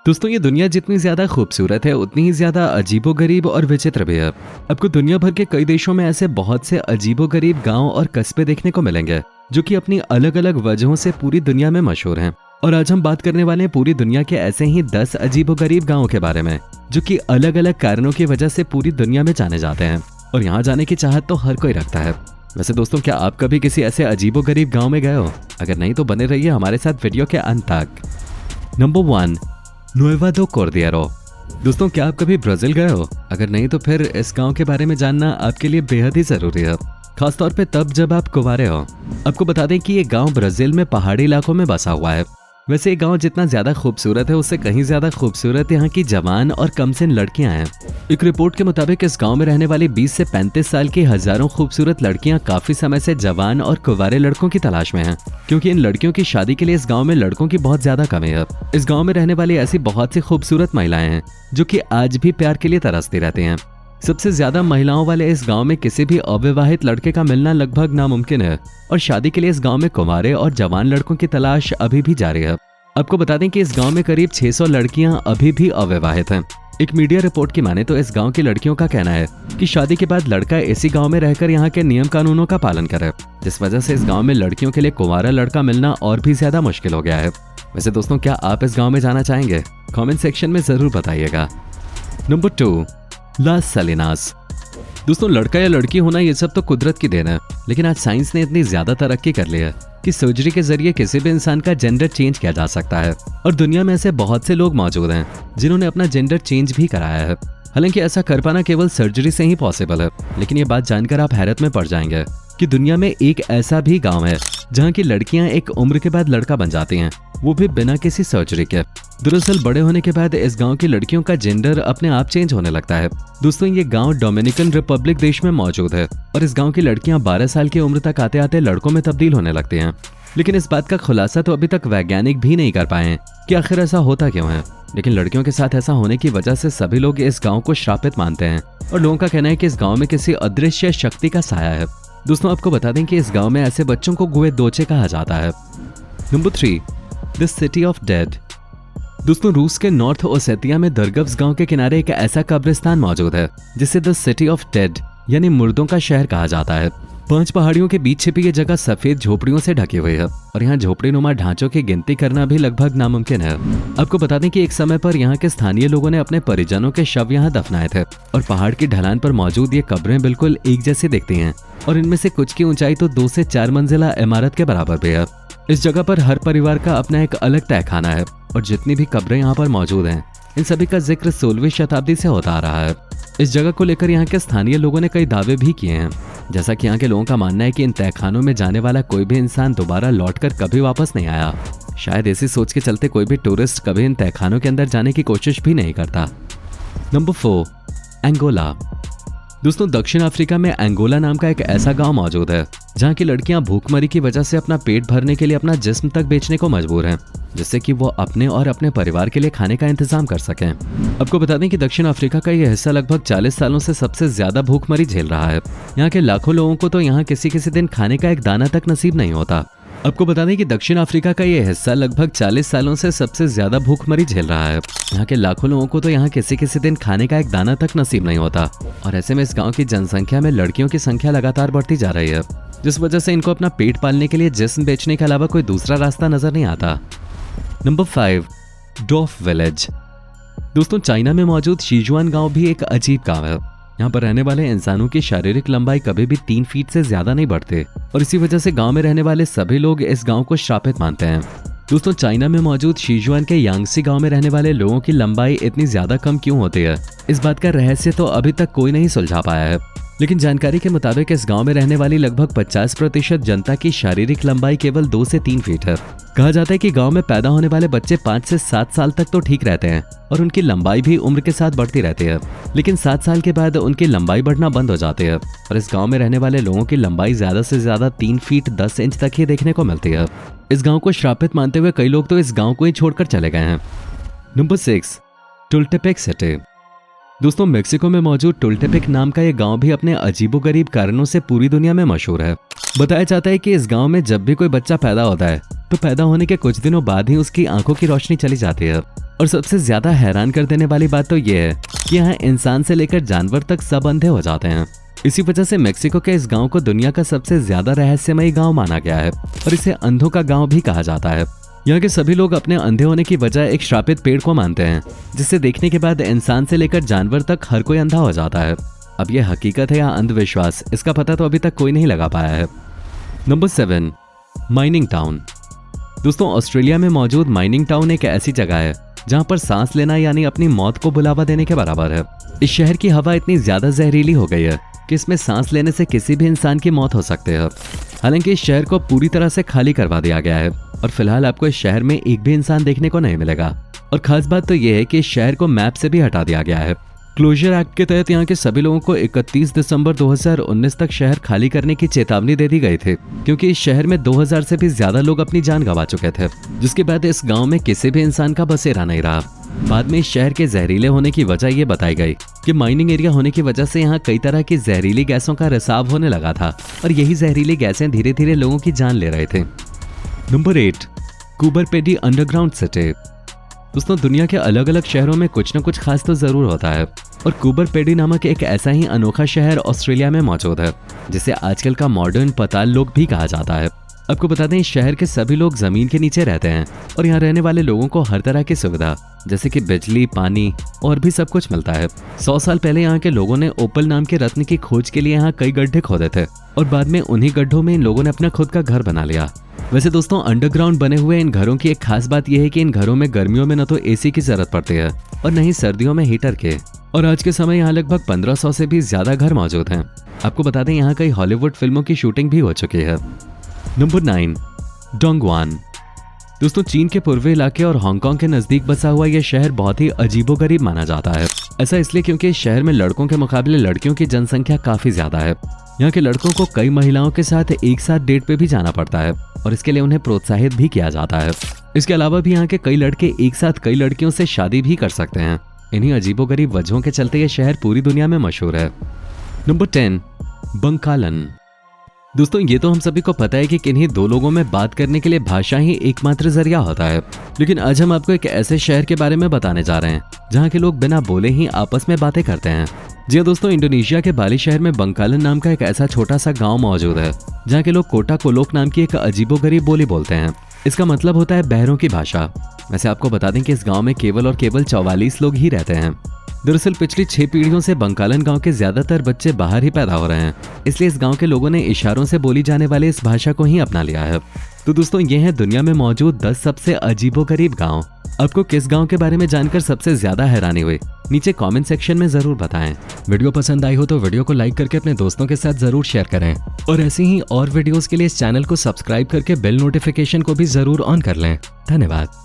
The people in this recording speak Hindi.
दोस्तों ये दुनिया जितनी ज्यादा खूबसूरत है उतनी ही ज्यादा अजीबोगरीब और विचित्र भी है। आपको दुनिया भर के कई देशों में ऐसे बहुत से अजीबोगरीब गांव और कस्बे देखने को मिलेंगे जो कि अपनी अलग अलग वजहों से पूरी दुनिया में मशहूर हैं। और आज हम बात करने वाले हैं पूरी दुनिया के ऐसे ही 10 अजीबोगरीब गांवों के बारे में जो कि अलग अलग कारणों की वजह से पूरी दुनिया में जाने जाते हैं और यहाँ जाने की चाहत तो हर कोई रखता है। वैसे दोस्तों, क्या आप कभी किसी ऐसे अजीबोगरीब गांव में गए हो? अगर नहीं तो बने रहिए हमारे साथ वीडियो के अंत तक। नंबर 1, नुएवा दो कोर्डिएरो। दोस्तों, क्या आप कभी ब्राजील गए हो? अगर नहीं तो फिर इस गांव के बारे में जानना आपके लिए बेहद ही जरूरी है, खासतौर पे तब जब आप कुंवारे हो। आपको बता दें कि ये गांव ब्राजील में पहाड़ी इलाकों में बसा हुआ है। वैसे ये गांव जितना ज्यादा खूबसूरत है उससे कहीं ज्यादा खूबसूरत यहाँ की जवान और कमसिन लड़कियां हैं। एक रिपोर्ट के मुताबिक इस गांव में रहने वाली 20 से 35 साल की हजारों खूबसूरत लड़कियां काफी समय से जवान और कुंवारे लड़कों की तलाश में हैं, क्योंकि इन लड़कियों की शादी के लिए इस गांव में लड़कों की बहुत ज्यादा कमी है। इस गांव में रहने वाली ऐसी बहुत सी खूबसूरत महिलाएं हैं जो कि आज भी प्यार के लिए तरसती रहती हैं। सबसे ज्यादा महिलाओं वाले इस गांव में किसी भी अविवाहित लड़के का मिलना लगभग नामुमकिन है और शादी के लिए इस गांव में कुंवारे और जवान लड़कों की तलाश अभी भी जारी है। आपको बता दें कि इस गांव में करीब 600 लड़कियां अभी भी अविवाहित हैं। एक मीडिया रिपोर्ट की माने तो इस गांव की लड़कियों का कहना है कि शादी के बाद लड़का इसी गांव में रहकर यहाँ के नियम कानूनों का पालन करे, जिस वजह से इस गांव में लड़कियों के लिए कुंवारा लड़का मिलना और भी ज्यादा मुश्किल हो गया है। वैसे दोस्तों, क्या आप इस गाँव में जाना चाहेंगे? कॉमेंट सेक्शन में जरूर बताइएगा। नंबर 2, लास सलिनास। दोस्तों, लड़का या लड़की होना ये सब तो कुदरत की देन है, लेकिन आज साइंस ने इतनी ज्यादा तरक्की कर ली है कि सर्जरी के जरिए किसी भी इंसान का जेंडर चेंज किया जा सकता है और दुनिया में ऐसे बहुत से लोग मौजूद हैं जिन्होंने अपना जेंडर चेंज भी कराया है। हालांकि ऐसा कर पाना केवल सर्जरी से ही पॉसिबल है, लेकिन ये बात जानकर आप हैरत में पड़ जाएंगे कि दुनिया में एक ऐसा भी गाँव है जहाँ की लड़कियां एक उम्र के बाद लड़का बन जाती हैं, वो भी बिना किसी सर्जरी के। दरअसल बड़े होने के बाद इस गांव की लड़कियों का जेंडर अपने आप चेंज होने लगता है। दोस्तों, ये गांव डोमिनिकन रिपब्लिक देश में मौजूद है और इस गांव की लड़कियां 12 साल की उम्र तक आते आते लड़कों में तब्दील होने लगती हैं। लेकिन इस बात का खुलासा तो अभी तक वैज्ञानिक भी नहीं कर पाए हैं कि आखिर ऐसा होता क्यों है। लेकिन लड़कियों के साथ ऐसा होने की वजह से सभी लोग इस गाँव को श्रापित मानते हैं और लोगों का कहना है कि इस गाँव में किसी अदृश्य शक्ति का साया है। दोस्तों, आपको बता दें कि इस गाँव में ऐसे बच्चों को गुए दोचे कहा जाता है। Number 3, the city of dead. दोस्तों, रूस के नॉर्थ ओसेतिया में दरगव्स गांव के किनारे एक ऐसा कब्रिस्तान मौजूद है जिसे द सिटी ऑफ डेड यानी मुर्दों का शहर कहा जाता है। 5 पहाड़ियों के बीच छिपी ये जगह सफेद झोपड़ियों से ढकी हुई है और यहाँ झोपड़ी नुमा ढांचों की गिनती करना भी लगभग नामुमकिन है। आपको बता दें कि एक समय पर यहाँ के स्थानीय लोगों ने अपने परिजनों के शव यहाँ दफनाए थे और पहाड़ की ढलान पर मौजूद ये कब्रें बिल्कुल एक जैसी दिखती हैं और इनमें से कुछ की ऊंचाई तो 2 से 4 मंजिला इमारत के बराबर भी है। इस जगह पर हर परिवार का अपना एक अलग तहखाना है और जितनी भी कब्रें यहाँ पर मौजूद हैं इन सभी का जिक्र 16वीं शताब्दी से होता आ रहा है। इस जगह को लेकर यहाँ के स्थानीय लोगों ने कई दावे भी किए हैं, जैसा कि यहाँ के लोगों का मानना है कि इन तहखानों में जाने वाला कोई भी इंसान दोबारा लौटकर कभी वापस नहीं आया। शायद इसी सोच के चलते कोई भी टूरिस्ट कभी इन तहखानों के अंदर जाने की कोशिश भी नहीं करता। Number 4, Angola. दोस्तों, दक्षिण अफ्रीका में अंगोला नाम का एक ऐसा गांव मौजूद है जहां की लड़कियां भूखमरी की वजह से अपना पेट भरने के लिए अपना जिस्म तक बेचने को मजबूर हैं, जिससे कि वो अपने और अपने परिवार के लिए खाने का इंतजाम कर सकें। आपको बता दें कि दक्षिण अफ्रीका का यह हिस्सा लगभग 40 सालों से सबसे ज्यादा भूखमरी झेल रहा है। यहाँ के लाखों लोगों को तो यहाँ किसी किसी दिन खाने का एक दाना तक नसीब नहीं होता। आपको बता दें कि दक्षिण अफ्रीका का यह हिस्सा लगभग 40 सालों से सबसे ज्यादा भूखमरी झेल रहा है। यहाँ के लाखों लोगों को तो यहाँ किसी किसी दिन खाने का एक दाना तक नसीब नहीं होता और ऐसे में इस गांव की जनसंख्या में लड़कियों की संख्या लगातार बढ़ती जा रही है, जिस वजह से इनको अपना पेट पालने के लिए जिस्म बेचने के अलावा कोई दूसरा रास्ता नजर नहीं आता। नंबर 5, डोफ विलेज। दोस्तों, चाइना में मौजूद शिजुआन गांव भी एक अजीब गांव है। यहाँ पर रहने वाले इंसानों की शारीरिक लंबाई कभी भी 3 फीट से ज्यादा नहीं बढ़ते और इसी वजह से गांव में रहने वाले सभी लोग इस गांव को श्रापित मानते हैं। दोस्तों, चाइना में मौजूद शिजुआन के यांगसी गांव में रहने वाले लोगों की लंबाई इतनी ज्यादा कम क्यों होती है, इस बात का रहस्य तो अभी तक कोई नहीं सुलझा पाया है। लेकिन जानकारी के मुताबिक इस गांव में रहने वाली लगभग 50% जनता की शारीरिक लंबाई केवल 2 से 3 फीट है। कहा जाता है कि गांव में पैदा होने वाले बच्चे 5 से 7 साल तक तो ठीक रहते हैं और उनकी लंबाई भी उम्र के साथ बढ़ती रहती है, लेकिन 7 साल के बाद उनकी लंबाई बढ़ना बंद हो जाती है और इस गांव में रहने वाले लोगों की लंबाई ज्यादा से ज्यादा 3 फीट 10 इंच तक ही देखने को मिलती है। इस गांव को श्रापित मानते हुए कई लोग तो इस गांव को ही छोड़कर चले गए हैं। Number 6, Tultepec city. दोस्तों मेक्सिको में मौजूद टुल्टेपिक नाम का ये गांव भी अपने अजीबोगरीब कारणों से पूरी दुनिया में मशहूर है। बताया जाता है कि इस गांव में जब भी कोई बच्चा पैदा होता है तो पैदा होने के कुछ दिनों बाद ही उसकी आंखों की रोशनी चली जाती है। और सबसे ज्यादा हैरान कर देने वाली बात तो ये है कि यहाँ इंसान से लेकर जानवर तक सब अंधे हो जाते हैं। इसी वजह से मेक्सिको के इस गांव को दुनिया का सबसे ज्यादा रहस्यमयी गांव माना गया है और इसे अंधों का गांव भी कहा जाता है। यहाँ के सभी लोग अपने अंधे होने की वजह एक श्रापित पेड़ को मानते हैं, जिसे देखने के बाद इंसान से लेकर जानवर तक हर कोई अंधा हो जाता है। अब यह हकीकत है या अंधविश्वास, इसका पता तो अभी तक कोई नहीं लगा पाया है। Number 7, mining town. दोस्तों ऑस्ट्रेलिया में मौजूद माइनिंग टाउन एक ऐसी जगह है जहाँ पर सांस लेना यानी अपनी मौत को बुलावा देने के बराबर है। इस शहर की हवा इतनी ज्यादा जहरीली हो गई है कि इसमें सांस लेने से किसी भी इंसान की मौत हो सकती है। हालांकि इस शहर को पूरी तरह से खाली करवा दिया गया है और फिलहाल आपको इस शहर में एक भी इंसान देखने को नहीं मिलेगा। और खास बात तो यह है कि इस शहर को मैप से भी हटा दिया गया है। क्लोजर एक्ट के तहत यहाँ के सभी लोगों को 31 दिसंबर 2019 तक शहर खाली करने की चेतावनी दे दी गई थी, क्योंकि इस शहर में 2000 से भी ज्यादा लोग अपनी जान गंवा चुके थे, जिसके बाद इस गांव में किसी भी इंसान का बसेरा नहीं रहा। बाद में इस शहर के जहरीले होने की वजह ये बताई गई कि माइनिंग एरिया होने की वजह से यहाँ कई तरह की जहरीली गैसों का रिसाव होने लगा था और यही जहरीली गैसें धीरे धीरे लोगों की जान ले रहे थे। नंबर 8, कूबर पेडी अंडरग्राउंड सिटी। दोस्तों दुनिया के अलग अलग शहरों में कुछ न कुछ खास तो जरूर होता है और कूबर पेडी नामक एक ऐसा ही अनोखा शहर ऑस्ट्रेलिया में मौजूद है, जिसे आजकल का मॉडर्न पाताल लोक भी कहा जाता है। आपको बता दें इस शहर के सभी लोग जमीन के नीचे रहते हैं और यहाँ रहने वाले लोगों को हर तरह की सुविधा जैसे कि बिजली, पानी और भी सब कुछ मिलता है। 100 साल पहले यहाँ के लोगों ने ओपल नाम के रत्न की खोज के लिए यहाँ कई गड्ढे खोदे थे और बाद में उन्हीं गड्ढों में इन लोगों ने अपना खुद का घर बना लिया। वैसे दोस्तों अंडरग्राउंड बने हुए इन घरों की एक खास बात यह है कि इन घरों में गर्मियों में न तो एसी की जरूरत पड़ती है और न ही सर्दियों में हीटर के। और आज के समय यहाँ लगभग 1500 से भी ज्यादा घर मौजूद हैं। आपको बता दें यहाँ कई हॉलीवुड फिल्मों की शूटिंग भी हो चुकी है। नंबर 9, डोंगवान। दोस्तों चीन के पूर्वी इलाके और हांगकांग के नजदीक बसा हुआ यह शहर बहुत ही अजीबोगरीब माना जाता है। ऐसा इसलिए क्योंकि इस शहर में लड़कों के मुकाबले लड़कियों की जनसंख्या काफी ज्यादा है। यहाँ के लड़कों को कई महिलाओं के साथ एक साथ डेट पे भी जाना पड़ता है और इसके लिए उन्हें प्रोत्साहित भी किया जाता है। इसके अलावा भी यहाँ के कई लड़के एक साथ कई लड़कियों से शादी भी कर सकते हैं। इन्हीं अजीबोगरीब वजहों के चलते ये शहर पूरी दुनिया में मशहूर है। नंबर 10, बंकालन। दोस्तों ये तो हम सभी को पता है कि किन्हीं दो लोगों में बात करने के लिए भाषा ही एकमात्र जरिया होता है, लेकिन आज हम आपको एक ऐसे शहर के बारे में बताने जा रहे हैं जहाँ के लोग बिना बोले ही आपस में बातें करते हैं। जी दोस्तों इंडोनेशिया के बाली शहर में बंकालन नाम का एक ऐसा छोटा सा गांव मौजूद है जहाँ के लोग कोटा कोलोक नाम की एक अजीबोगरीब बोली बोलते हैं। इसका मतलब होता है बहरों की भाषा। वैसे आपको बता दें कि इस गांव में केवल और केवल 44 लोग ही रहते हैं। दरअसल पिछली 6 पीढ़ियों से बंकालन गांव के ज्यादातर बच्चे बाहर ही पैदा हो रहे हैं, इसलिए इस गांव के लोगों ने इशारों से बोली जाने वाले इस भाषा को ही अपना लिया है। तो दोस्तों ये है दुनिया में मौजूद 10 सबसे अजीबोगरीब गांव। आपको किस गांव के बारे में जानकर सबसे ज्यादा हैरानी हुई, नीचे कमेंट सेक्शन में जरूर बताएं। वीडियो पसंद आई हो तो वीडियो को लाइक करके अपने दोस्तों के साथ जरूर शेयर करें और ऐसी ही और वीडियोस के लिए इस चैनल को सब्सक्राइब करके बेल नोटिफिकेशन को भी जरूर ऑन कर लें। धन्यवाद।